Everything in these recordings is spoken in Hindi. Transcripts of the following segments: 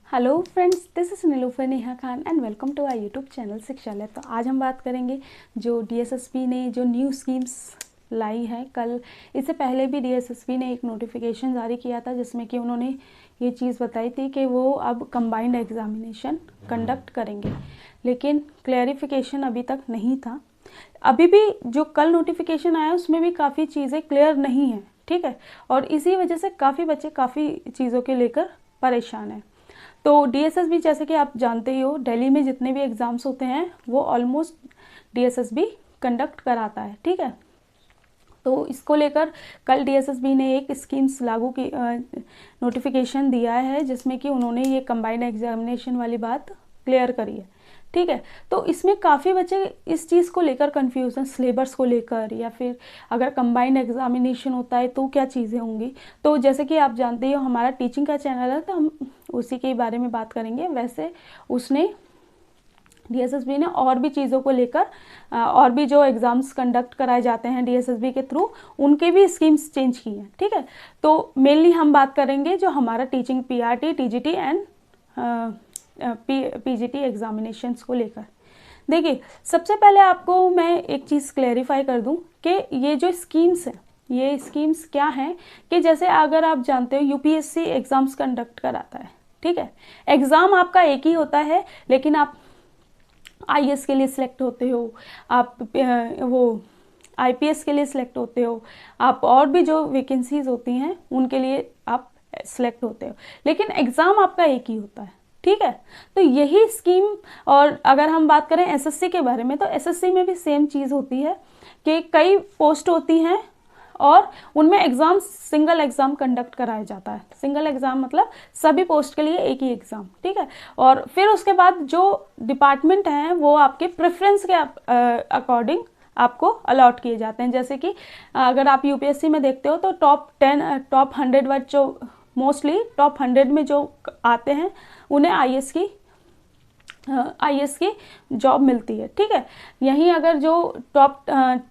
Hello friends, this is Nilufar Neha Khan and welcome to our YouTube channel Shikshalaya. तो आज हम बात करेंगे जो डीएसएसबी ने जो न्यू स्कीम्स लाई है। कल इससे पहले भी डीएसएसबी ने एक नोटिफिकेशन जारी किया था जिसमें कि उन्होंने ये चीज़ बताई थी कि वो अब कंबाइंड एग्जामिनेशन कंडक्ट करेंगे, लेकिन क्लैरिफिकेशन अभी तक नहीं था। अभी भी जो कल नोटिफिकेशन आया उसमें भी काफ़ी चीज़ें क्लियर नहीं है, ठीक है, और इसी वजह से काफ़ी बच्चे काफ़ी चीज़ों के लेकर परेशान हैं। तो डीएसएसबी, जैसे कि आप जानते ही हो, दिल्ली में जितने भी एग्ज़ाम्स होते हैं वो ऑलमोस्ट डीएसएसबी कंडक्ट कराता है, ठीक है। तो इसको लेकर कल डीएसएसबी ने एक स्कीम्स लागू की नोटिफिकेशन दिया है जिसमें कि उन्होंने ये कंबाइंड एग्जामिनेशन वाली बात क्लियर करी है, ठीक है। तो इसमें काफ़ी बच्चे इस चीज़ को लेकर कंफ्यूज हैं, सिलेबस को लेकर, या फिर अगर कंबाइंड एग्जामिनेशन होता है तो क्या चीज़ें होंगी। तो जैसे कि आप जानते हो हमारा टीचिंग का चैनल है, तो हम उसी के बारे में बात करेंगे। वैसे उसने डीएसएसबी ने और भी चीज़ों को लेकर और भी जो एग्ज़ाम्स कंडक्ट कराए जाते हैं डीएसएसबी के थ्रू, उनके भी स्कीम्स चेंज की हैं, ठीक है। तो मेनली हम बात करेंगे जो हमारा teaching PRT, TGT and PGT examinations को लेकर। देखिए, सबसे पहले आपको मैं एक चीज़ क्लैरिफाई कर दूं कि ये जो स्कीम्स हैं, ये स्कीम्स क्या हैं कि जैसे अगर आप जानते हो यूपीएससी एग्ज़ाम्स कंडक्ट कराता है, ठीक है। एग्ज़ाम आपका एक ही होता है, लेकिन आप आईएएस के लिए सिलेक्ट होते हो, आप वो आईपीएस के लिए सिलेक्ट होते हो, आप और भी जो वैकेंसीज होती हैं उनके लिए आप सिलेक्ट होते हो, लेकिन एग्ज़ाम आपका एक ही होता है, ठीक है। तो यही स्कीम, और अगर हम बात करें एसएससी के बारे में, तो एसएससी में भी सेम चीज़ होती है कि कई पोस्ट होती हैं और उनमें एग्ज़ाम, सिंगल एग्ज़ाम कंडक्ट कराया जाता है। सिंगल एग्ज़ाम मतलब सभी पोस्ट के लिए एक ही एग्ज़ाम, ठीक है। और फिर उसके बाद जो डिपार्टमेंट हैं वो आपके प्रेफरेंस के अकॉर्डिंग आपको अलॉट किए जाते हैं। जैसे कि अगर आप यूपीएससी में देखते हो तो टॉप 100 वर्ड जो मोस्टली टॉप 100 में जो आते हैं उन्हें आईएएस की जॉब मिलती है, ठीक है। यहीं अगर जो टॉप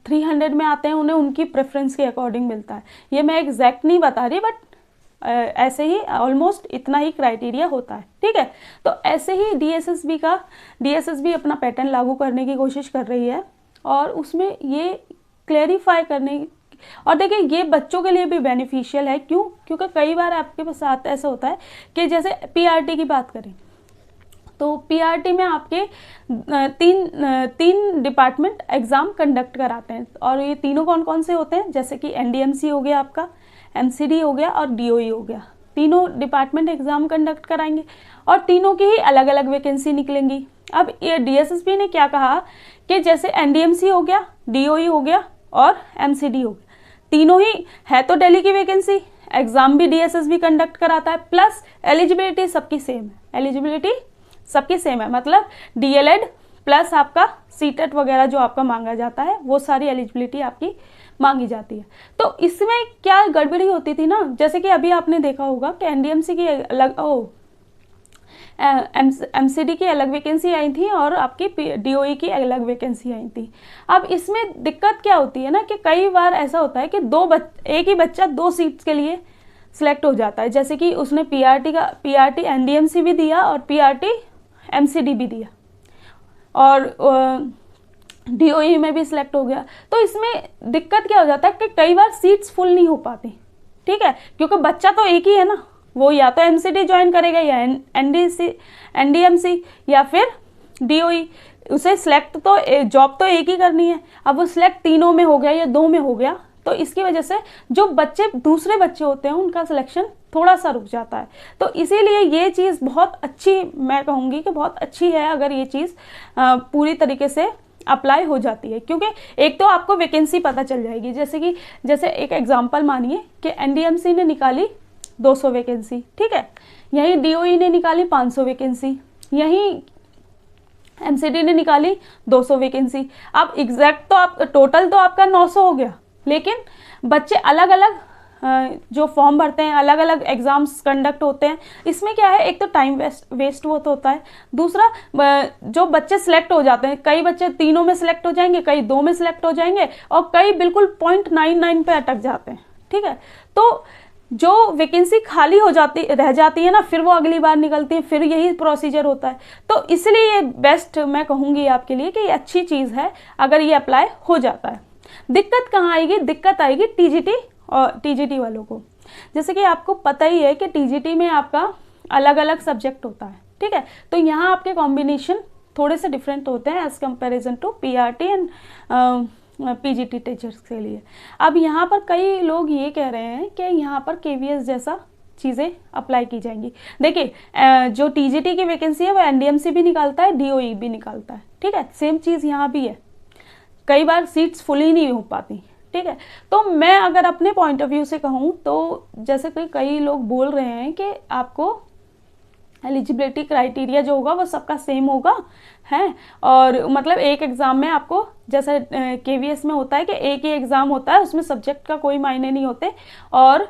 300 में आते हैं उन्हें उनकी प्रेफरेंस के अकॉर्डिंग मिलता है। ये मैं एग्जैक्ट नहीं बता रही, बट ऐसे ही ऑलमोस्ट इतना ही क्राइटेरिया होता है, ठीक है। तो ऐसे ही डीएसएसबी अपना पैटर्न लागू करने की कोशिश कर रही है और उसमें ये क्लेरिफाई करने, और देखिए ये बच्चों के लिए भी बेनिफिशियल है। क्यों? क्योंकि कई बार आपके साथ ऐसा होता है कि जैसे पीआरटी की बात करें तो पीआरटी में आपके तीन डिपार्टमेंट एग्ज़ाम कंडक्ट कराते हैं, और ये तीनों कौन कौन से होते हैं? जैसे कि एनडीएमसी हो गया, आपका एमसीडी हो गया और डीओई हो गया। तीनों डिपार्टमेंट एग्ज़ाम कंडक्ट कराएंगे और तीनों की ही अलग अलग वैकेंसी निकलेंगी। अब ये डीएसएसबी ने क्या कहा कि जैसे एनडीएमसी हो गया, डीओई हो गया और एमसीडी हो गया, तीनों ही है तो दिल्ली की वैकेंसी, एग्ज़ाम भी डीएसएसबी कंडक्ट कराता है, प्लस एलिजिबिलिटी सबकी सेम है। एलिजिबिलिटी सबकी सेम है, मतलब डीएलएड प्लस आपका सीटेट वगैरह जो आपका मांगा जाता है वो सारी एलिजिबिलिटी आपकी मांगी जाती है। तो इसमें क्या गड़बड़ी होती थी ना, जैसे कि अभी आपने देखा होगा कि एनडीएमसी की अलग, एमसीडी की अलग वैकेंसी आई थी और आपकी डीओई की अलग वैकेंसी आई थी। अब इसमें दिक्कत क्या होती है ना कि कई बार ऐसा होता है कि एक ही बच्चा 2 सीट्स के लिए सिलेक्ट हो जाता है। जैसे कि उसने पीआरटी एनडीएमसी भी दिया और पीआरटी एमसीडी भी दिया और डीओई में भी सिलेक्ट हो गया। तो इसमें दिक्कत क्या हो जाता है कि कई बार सीट्स फुल नहीं हो पाती, ठीक है, क्योंकि बच्चा तो एक ही है ना, वो या तो एमसीडी ज्वाइन करेगा या एनडीएमसी या फिर डीओई। उसे सिलेक्ट तो जॉब तो एक ही करनी है। अब वो सिलेक्ट तीनों में हो गया या 2 में हो गया, तो इसकी वजह से जो दूसरे बच्चे होते हैं उनका सिलेक्शन थोड़ा सा रुक जाता है। तो इसीलिए ये चीज़ बहुत अच्छी, मैं कहूँगी कि बहुत अच्छी है अगर ये चीज़ पूरी तरीके से अप्लाई हो जाती है, क्योंकि एक तो आपको वैकेंसी पता चल जाएगी। जैसे एक एग्जांपल मानिए कि एनडीएमसी ने निकाली 200 वैकेंसी, ठीक है, यहीं डीओई ने निकाली 500 वैकेंसी, यहीं एमसीडी ने निकाली 200 वैकेंसी। अब एग्जैक्ट तो आप टोटल तो आपका 900 हो गया, लेकिन बच्चे अलग अलग जो फॉर्म भरते हैं, अलग अलग एग्जाम्स कंडक्ट होते हैं। इसमें क्या है, एक तो टाइम वेस्ट वो तो होता है, दूसरा जो बच्चे सिलेक्ट हो जाते हैं, कई बच्चे तीनों में सिलेक्ट हो जाएंगे, कई 2 में सिलेक्ट हो जाएंगे और कई बिल्कुल 0.99 पे अटक जाते हैं, ठीक है। तो जो वैकेंसी खाली हो जाती रह जाती है ना, फिर वो अगली बार निकलती है, फिर यही प्रोसीजर होता है। तो इसलिए ये बेस्ट मैं कहूँगी आपके लिए कि ये अच्छी चीज़ है अगर ये अप्लाई हो जाता है। दिक्कत कहाँ आएगी? दिक्कत आएगी टीजीटी और टीजीटी वालों को। जैसे कि आपको पता ही है कि टीजीटी में आपका अलग अलग सब्जेक्ट होता है, ठीक है। तो यहाँ आपके कॉम्बिनेशन थोड़े से डिफरेंट होते हैं as comparison to PRT and PGT teachers के लिए। अब यहाँ पर कई लोग ये कह रहे हैं कि यहाँ पर केवीएस जैसा चीज़ें अप्लाई की जाएंगी। देखिए जो टीजीटी की वैकेंसी है वो एनडीएमसी भी निकालता है, डीओई भी निकालता है, ठीक है। सेम चीज़ यहाँ भी है, कई बार सीट्स फुल ही नहीं हो पाती, ठीक है। तो मैं अगर अपने पॉइंट ऑफ व्यू से कहूँ तो जैसे कि कई लोग बोल रहे हैं कि आपको एलिजिबिलिटी क्राइटेरिया जो होगा वो सबका सेम होगा है, और मतलब एक एग्ज़ाम में आपको जैसे केवीएस में होता है कि एक ही एग्ज़ाम होता है, उसमें सब्जेक्ट का कोई मायने नहीं होते और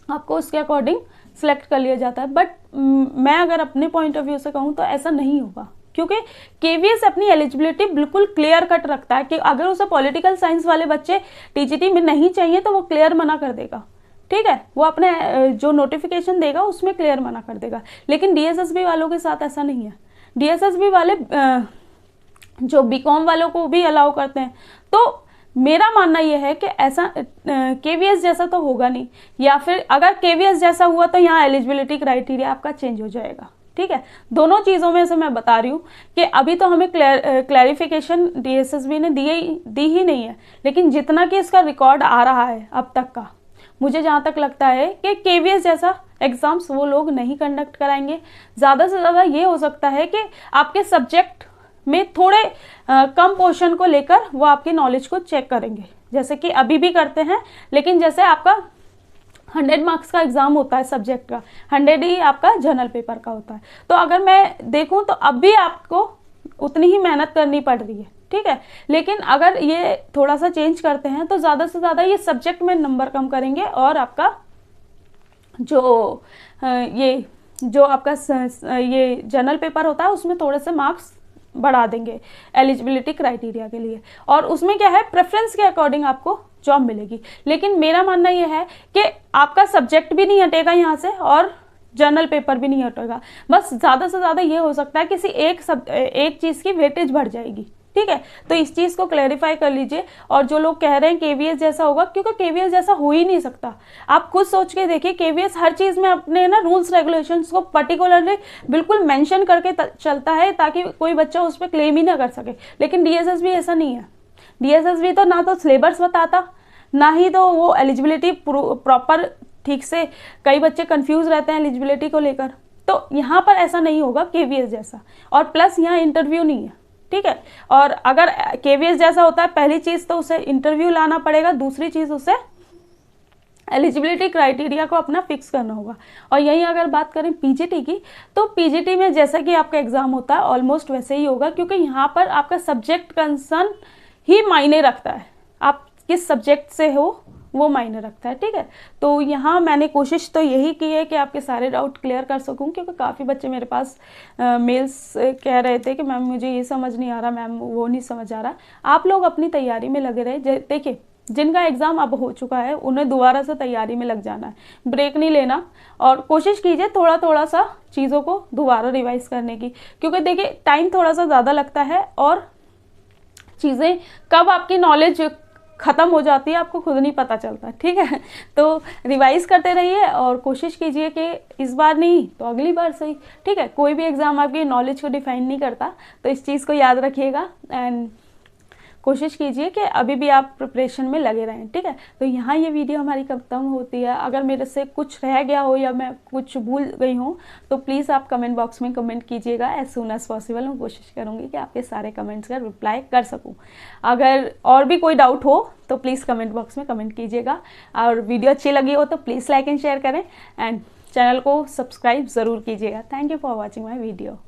आपको उसके अकॉर्डिंग सिलेक्ट कर लिया जाता है। बट मैं अगर अपने पॉइंट ऑफ व्यू से कहूँ तो ऐसा नहीं होगा, क्योंकि केवीएस अपनी एलिजिबिलिटी बिल्कुल क्लियर कट रखता है कि अगर उसे पॉलिटिकल साइंस वाले बच्चे टीजीटी में नहीं चाहिए तो वो क्लियर मना कर देगा, ठीक है। वो अपने जो नोटिफिकेशन देगा उसमें क्लियर मना कर देगा। लेकिन डीएसएसबी वालों के साथ ऐसा नहीं है। डीएसएसबी वाले जो बीकॉम वालों को भी अलाउ करते हैं। तो मेरा मानना यह है कि ऐसा केवीएस जैसा तो होगा नहीं, या फिर अगर केवीएस जैसा हुआ तो यहाँ एलिजिबिलिटी क्राइटेरिया आपका चेंज हो जाएगा, ठीक है। दोनों चीज़ों में से मैं बता रही हूँ कि अभी तो हमें क्लैरिफिकेशन डीएसएसबी ने दी ही नहीं है, लेकिन जितना कि इसका रिकॉर्ड आ रहा है अब तक का, मुझे जहाँ तक लगता है कि केवीएस जैसा एग्ज़ाम्स वो लोग नहीं कंडक्ट कराएंगे। ज़्यादा से ज़्यादा ये हो सकता है कि आपके सब्जेक्ट में थोड़े कम पोर्शन को लेकर वो आपकी नॉलेज को चेक करेंगे, जैसे कि अभी भी करते हैं। लेकिन जैसे आपका 100 मार्क्स का एग्ज़ाम होता है सब्जेक्ट का, 100 ही आपका जनरल पेपर का होता है। तो अगर मैं देखूँ तो अब भी आपको उतनी ही मेहनत करनी पड़ रही है, ठीक है। लेकिन अगर ये थोड़ा सा चेंज करते हैं तो ज़्यादा से ज़्यादा ये सब्जेक्ट में नंबर कम करेंगे और आपका जो आपका ये जनरल पेपर होता है उसमें थोड़े से मार्क्स बढ़ा देंगे एलिजिबिलिटी क्राइटेरिया के लिए, और उसमें क्या है प्रेफरेंस के अकॉर्डिंग आपको जॉब मिलेगी। लेकिन मेरा मानना यह है कि आपका सब्जेक्ट भी नहीं हटेगा यहाँ से और जनरल पेपर भी नहीं हटेगा, बस ज़्यादा से ज़्यादा ये हो सकता है किसी एक चीज़ की वेटेज बढ़ जाएगी, ठीक है। तो इस चीज़ को क्लैरिफाई कर लीजिए। और जो लोग कह रहे हैं केवीएस जैसा होगा, क्योंकि केवीएस जैसा हो ही नहीं सकता। आप खुद सोच के देखिए, केवीएस हर चीज़ में अपने ना रूल्स रेगुलेशंस को पर्टिकुलरली बिल्कुल मेंशन करके चलता है ताकि कोई बच्चा उस पर क्लेम ही ना कर सके। लेकिन डीएसएसबी ऐसा नहीं है। डीएसएसबी तो ना तो सिलेबस बताता, ना ही तो वो एलिजिबिलिटी प्रॉपर ठीक से, कई बच्चे कंफ्यूज रहते हैं एलिजिबिलिटी को लेकर। तो यहाँ पर ऐसा नहीं होगा केवीएस जैसा, और प्लस यहाँ इंटरव्यू नहीं है, ठीक है। और अगर केवीएस जैसा होता है, पहली चीज़ तो उसे इंटरव्यू लाना पड़ेगा, दूसरी चीज़ उसे एलिजिबिलिटी क्राइटेरिया को अपना फिक्स करना होगा। और यहीं अगर बात करें पीजीटी की, तो पीजीटी में जैसा कि आपका एग्ज़ाम होता है ऑलमोस्ट वैसे ही होगा, क्योंकि यहाँ पर आपका सब्जेक्ट कंसर्न ही मायने रखता है, आप किस सब्जेक्ट से हो वो मायने रखता है, ठीक है। तो यहाँ मैंने कोशिश तो यही की है कि आपके सारे डाउट क्लियर कर सकूँ, क्योंकि काफ़ी बच्चे मेरे पास मेल्स कह रहे थे कि मैम मुझे ये समझ नहीं आ रहा, मैम वो नहीं समझ आ रहा। आप लोग अपनी तैयारी में लगे रहे। देखिए जिनका एग्ज़ाम अब हो चुका है उन्हें दोबारा से तैयारी में लग जाना है, ब्रेक नहीं लेना, और कोशिश कीजिए थोड़ा थोड़ा सा चीज़ों को दोबारा रिवाइज़ करने की, क्योंकि देखिए टाइम थोड़ा सा ज़्यादा लगता है और चीज़ें कब आपकी नॉलेज ख़त्म हो जाती है आपको खुद नहीं पता चलता, ठीक है। तो रिवाइज़ करते रहिए और कोशिश कीजिए कि इस बार नहीं तो अगली बार सही, ठीक है। कोई भी एग्ज़ाम आपकी नॉलेज को डिफाइन नहीं करता, तो इस चीज़ को याद रखिएगा एंड कोशिश कीजिए कि अभी भी आप प्रिपरेशन में लगे रहें, ठीक है। तो यहाँ ये वीडियो हमारी खत्म होती है। अगर मेरे से कुछ रह गया हो या मैं कुछ भूल गई हूँ तो प्लीज़ आप कमेंट बॉक्स में कमेंट कीजिएगा एज सून एज़ पॉसिबल। मैं कोशिश करूँगी कि आपके सारे कमेंट्स का रिप्लाई कर सकूँ। अगर और भी कोई डाउट हो तो प्लीज़ कमेंट बॉक्स में कमेंट कीजिएगा, और वीडियो अच्छी लगी हो तो प्लीज़ लाइक एंड शेयर करें एंड चैनल को सब्सक्राइब ज़रूर कीजिएगा। Thank you for watching my video.